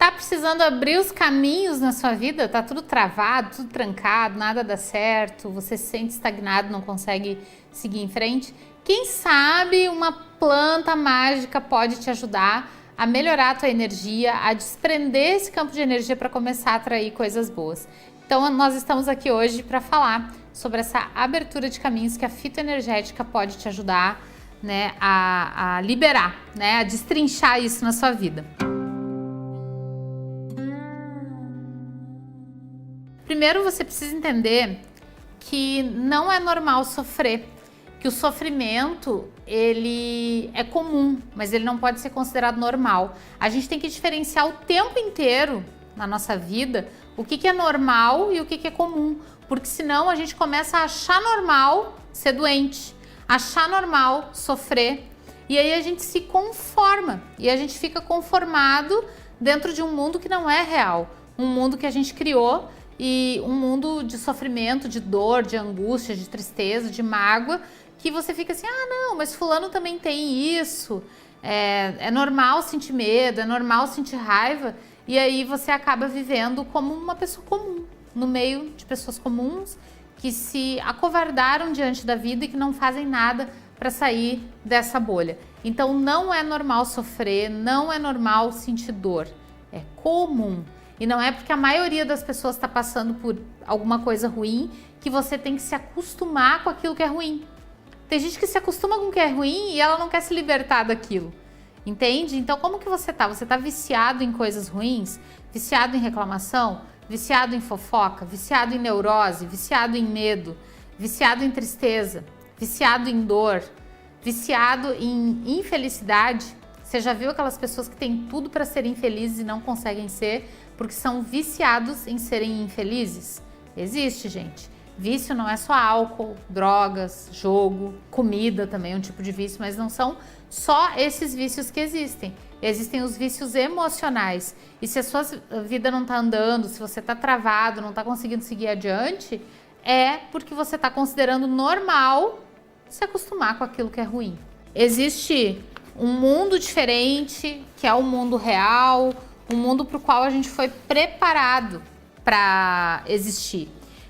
Tá precisando abrir os caminhos na sua vida? Tá tudo travado, tudo trancado, nada dá certo, você se sente estagnado, não consegue seguir em frente? Quem sabe uma planta mágica pode te ajudar a melhorar a tua energia, a desprender esse campo de energia para começar a atrair coisas boas. Então nós estamos aqui hoje para falar sobre essa abertura de caminhos que a fitoenergética pode te ajudar, né, a liberar, né, a destrinchar isso na sua vida. Primeiro você precisa entender que não é normal sofrer, que o sofrimento ele é comum, mas ele não pode ser considerado normal. A gente tem que diferenciar o tempo inteiro na nossa vida o que é normal e o que é comum, porque senão a gente começa a achar normal ser doente, achar normal sofrer, e aí a gente se conforma e a gente fica conformado dentro de um mundo que não é real, um mundo que a gente criou. E um mundo de sofrimento, de dor, de angústia, de tristeza, de mágoa, que você fica assim, ah não, mas fulano também tem isso, é normal sentir medo, é normal sentir raiva, e aí você acaba vivendo como uma pessoa comum, no meio de pessoas comuns que se acovardaram diante da vida e que não fazem nada para sair dessa bolha. Então não é normal sofrer, não é normal sentir dor, é comum. E não é porque a maioria das pessoas está passando por alguma coisa ruim que você tem que se acostumar com aquilo que é ruim. Tem gente que se acostuma com o que é ruim e ela não quer se libertar daquilo, entende? Então como que você tá? Você tá viciado em coisas ruins? Viciado em reclamação? Viciado em fofoca? Viciado em neurose? Viciado em medo? Viciado em tristeza? Viciado em dor? Viciado em infelicidade? Você já viu aquelas pessoas que têm tudo para serem felizes e não conseguem ser porque são viciados em serem infelizes? Existe, gente. Vício não é só álcool, drogas, jogo, comida também é um tipo de vício, mas não são só esses vícios que existem. Existem os vícios emocionais. E se a sua vida não está andando, se você está travado, não está conseguindo seguir adiante, é porque você está considerando normal se acostumar com aquilo que é ruim. Existe um mundo diferente, que é o mundo real, um mundo para o qual a gente foi preparado para existir.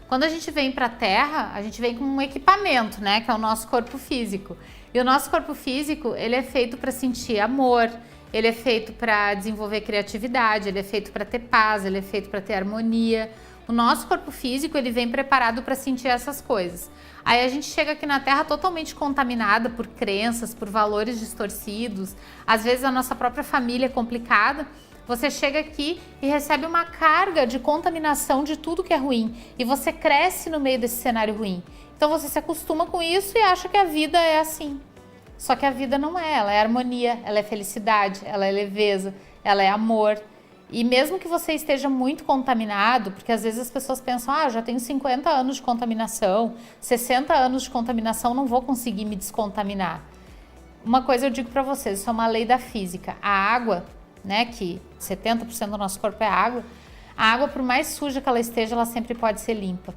Quando a gente vem para a Terra, a gente vem com um equipamento, né, que é o nosso corpo físico. E o nosso corpo físico, ele é feito para sentir amor, ele é feito para desenvolver criatividade, ele é feito para ter paz, ele é feito para ter harmonia. O nosso corpo físico, ele vem preparado para sentir essas coisas. Aí a gente chega aqui na Terra totalmente contaminada por crenças, por valores distorcidos. Às vezes a nossa própria família é complicada. Você chega aqui e recebe uma carga de contaminação de tudo que é ruim. E você cresce no meio desse cenário ruim. Então você se acostuma com isso e acha que a vida é assim. Só que a vida não é. Ela é harmonia, ela é felicidade, ela é leveza, ela é amor. E mesmo que você esteja muito contaminado, porque às vezes as pessoas pensam, ah, eu já tenho 50 anos de contaminação, 60 anos de contaminação, não vou conseguir me descontaminar. Uma coisa eu digo para vocês, isso é uma lei da física. A água, né, que 70% do nosso corpo é água, a água, por mais suja que ela esteja, ela sempre pode ser limpa.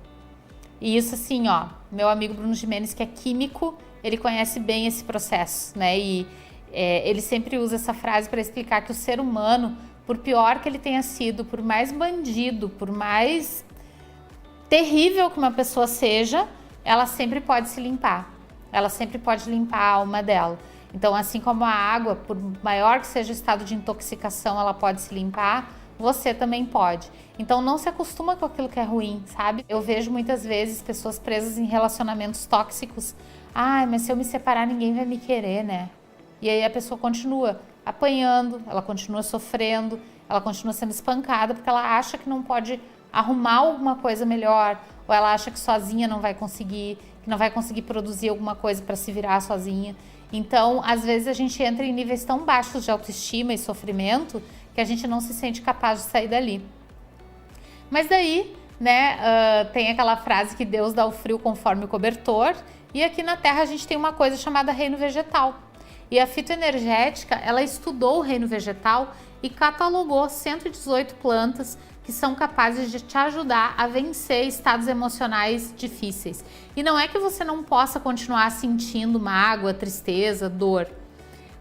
E isso assim, ó, meu amigo Bruno Gimenez, que é químico, ele conhece bem esse processo, né, e ele sempre usa essa frase para explicar que o ser humano, por pior que ele tenha sido, por mais bandido, por mais terrível que uma pessoa seja, ela sempre pode se limpar. Ela sempre pode limpar a alma dela. Então, assim como a água, por maior que seja o estado de intoxicação, ela pode se limpar, você também pode. Então, não se acostuma com aquilo que é ruim, sabe? Eu vejo muitas vezes pessoas presas em relacionamentos tóxicos. Ai, mas se eu me separar, ninguém vai me querer, né? E aí a pessoa continua apanhando, ela continua sofrendo, ela continua sendo espancada porque ela acha que não pode arrumar alguma coisa melhor, ou ela acha que sozinha não vai conseguir, que não vai conseguir produzir alguma coisa para se virar sozinha. Então, às vezes a gente entra em níveis tão baixos de autoestima e sofrimento que a gente não se sente capaz de sair dali. Mas daí, né, tem aquela frase que Deus dá o frio conforme o cobertor, e aqui na Terra a gente tem uma coisa chamada reino vegetal. E a fitoenergética, ela estudou o reino vegetal e catalogou 118 plantas que são capazes de te ajudar a vencer estados emocionais difíceis. E não é que você não possa continuar sentindo mágoa, tristeza, dor.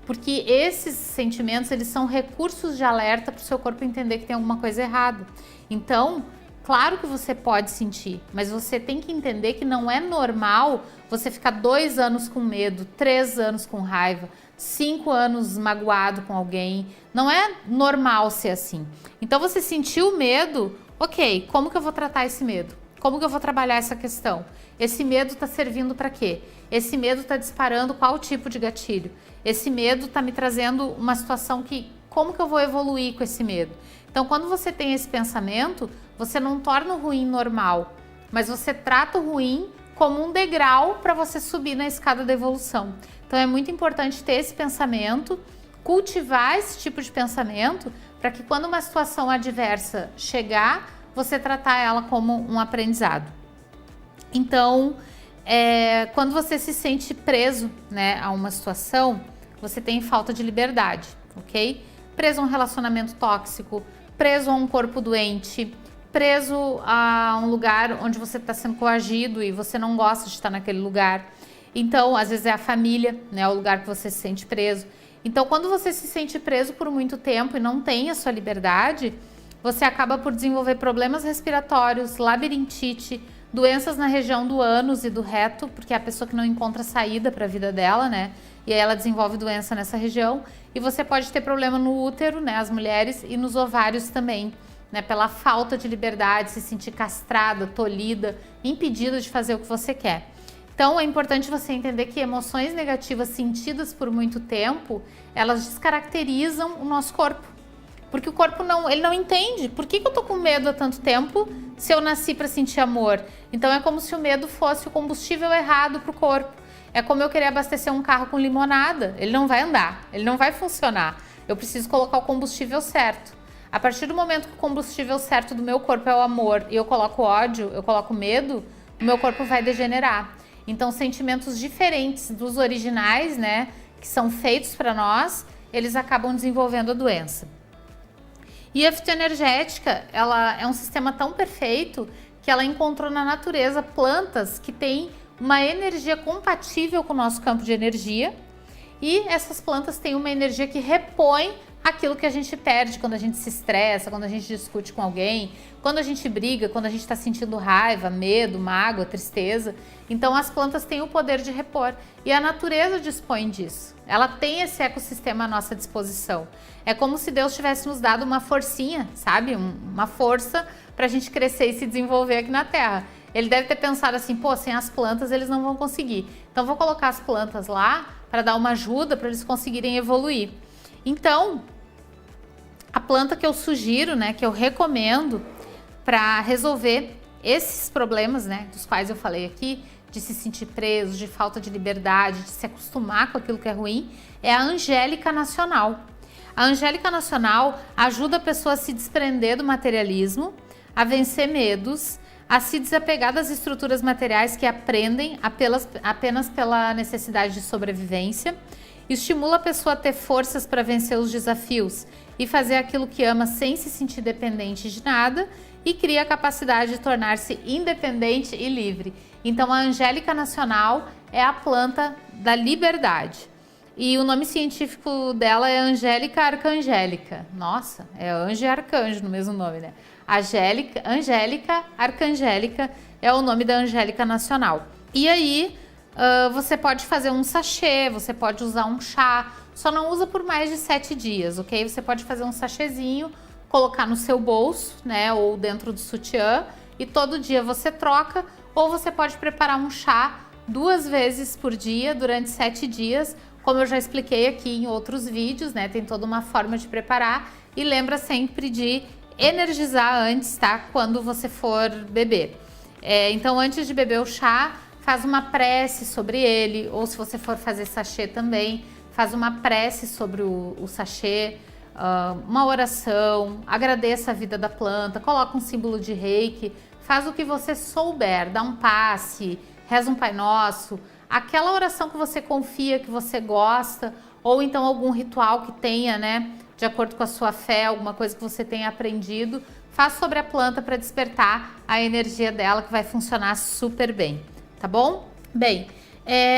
porque esses sentimentos, eles são recursos de alerta para o seu corpo entender que tem alguma coisa errada. Então, claro que você pode sentir, mas você tem que entender que não é normal você ficar 2 anos com medo, 3 anos com raiva, 5 anos magoado com alguém. Não é normal ser assim. Então você sentiu medo, ok, como que eu vou tratar esse medo? Como que eu vou trabalhar essa questão? Esse medo está servindo para quê? Esse medo está disparando qual tipo de gatilho? Esse medo está me trazendo uma situação que, como que eu vou evoluir com esse medo? Então, quando você tem esse pensamento, você não torna o ruim normal, mas você trata o ruim como um degrau para você subir na escada da evolução. Então, é muito importante ter esse pensamento, cultivar esse tipo de pensamento, para que quando uma situação adversa chegar, você tratar ela como um aprendizado. Então, quando você se sente preso, né, a uma situação, você tem falta de liberdade, ok? Preso a um relacionamento tóxico, preso a um corpo doente, preso a um lugar onde você está sendo coagido e você não gosta de estar naquele lugar. Então, às vezes é a família, né, o lugar que você se sente preso. Então, quando você se sente preso por muito tempo e não tem a sua liberdade, você acaba por desenvolver problemas respiratórios, labirintite, doenças na região do ânus e do reto, porque é a pessoa que não encontra saída para a vida dela, né? E aí ela desenvolve doença nessa região. E você pode ter problema no útero, né? As mulheres, e nos ovários também, né? Pela falta de liberdade, se sentir castrada, tolhida, impedida de fazer o que você quer. Então é importante você entender que emoções negativas sentidas por muito tempo, elas descaracterizam o nosso corpo. Porque o corpo ele não entende. Por que eu tô com medo há tanto tempo se eu nasci para sentir amor? Então é como se o medo fosse o combustível errado pro corpo. É como eu querer abastecer um carro com limonada. Ele não vai andar, ele não vai funcionar. Eu preciso colocar o combustível certo. A partir do momento que o combustível certo do meu corpo é o amor e eu coloco ódio, eu coloco medo, o meu corpo vai degenerar. Então sentimentos diferentes dos originais, né, que são feitos para nós, eles acabam desenvolvendo a doença. E a fitoenergética, ela é um sistema tão perfeito que ela encontrou na natureza plantas que têm uma energia compatível com o nosso campo de energia, e essas plantas têm uma energia que repõe aquilo que a gente perde quando a gente se estressa, quando a gente discute com alguém, quando a gente briga, quando a gente está sentindo raiva, medo, mágoa, tristeza. Então as plantas têm o poder de repor e a natureza dispõe disso. Ela tem esse ecossistema à nossa disposição. É como se Deus tivesse nos dado uma forcinha, sabe? Uma força para a gente crescer e se desenvolver aqui na Terra. Ele deve ter pensado assim, pô, sem as plantas eles não vão conseguir. Então vou colocar as plantas lá para dar uma ajuda para eles conseguirem evoluir. Então, a planta que eu sugiro, né, que eu recomendo para resolver esses problemas, né, dos quais eu falei aqui, de se sentir preso, de falta de liberdade, de se acostumar com aquilo que é ruim, é a Angélica Nacional. A Angélica Nacional ajuda a pessoa a se desprender do materialismo, a vencer medos, a se desapegar das estruturas materiais que aprendem apenas pela necessidade de sobrevivência, estimula a pessoa a ter forças para vencer os desafios e fazer aquilo que ama sem se sentir dependente de nada, e cria a capacidade de tornar-se independente e livre. Então a Angélica Nacional é a planta da liberdade. E o nome científico dela é Angélica Arcangélica. Nossa, é anjo e arcanjo no mesmo nome, né? Angélica Arcangélica é o nome da Angélica Nacional. E aí, você pode fazer um sachê, você pode usar um chá, só não usa por mais de 7 dias, ok? Você pode fazer um sachêzinho, colocar no seu bolso, né, ou dentro do sutiã, e todo dia você troca, ou você pode preparar um chá 2 vezes por dia durante 7 dias, como eu já expliquei aqui em outros vídeos, né? Tem toda uma forma de preparar, e lembra sempre de energizar antes, tá? Quando você for beber. Então, antes de beber o chá, faz uma prece sobre ele, ou se você for fazer sachê também, faz uma prece sobre o sachê, uma oração, agradeça a vida da planta, coloca um símbolo de reiki, faz o que você souber, dá um passe, reza um Pai Nosso, aquela oração que você confia, que você gosta, ou então algum ritual que tenha, né, de acordo com a sua fé, alguma coisa que você tenha aprendido, faz sobre a planta para despertar a energia dela, que vai funcionar super bem, tá bom? Bem,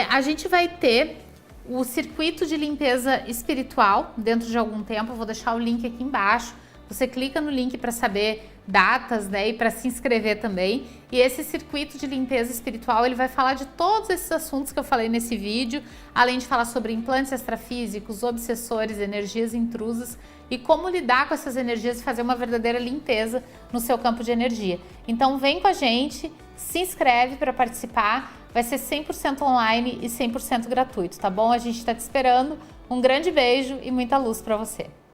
a gente vai ter o circuito de limpeza espiritual dentro de algum tempo. Eu vou deixar o link aqui embaixo. Você clica no link para saber datas, né, e para se inscrever também. E esse circuito de limpeza espiritual, ele vai falar de todos esses assuntos que eu falei nesse vídeo, além de falar sobre implantes extrafísicos, obsessores, energias intrusas e como lidar com essas energias e fazer uma verdadeira limpeza no seu campo de energia. Então vem com a gente, se inscreve para participar, vai ser 100% online e 100% gratuito, tá bom? A gente está te esperando. Um grande beijo e muita luz para você.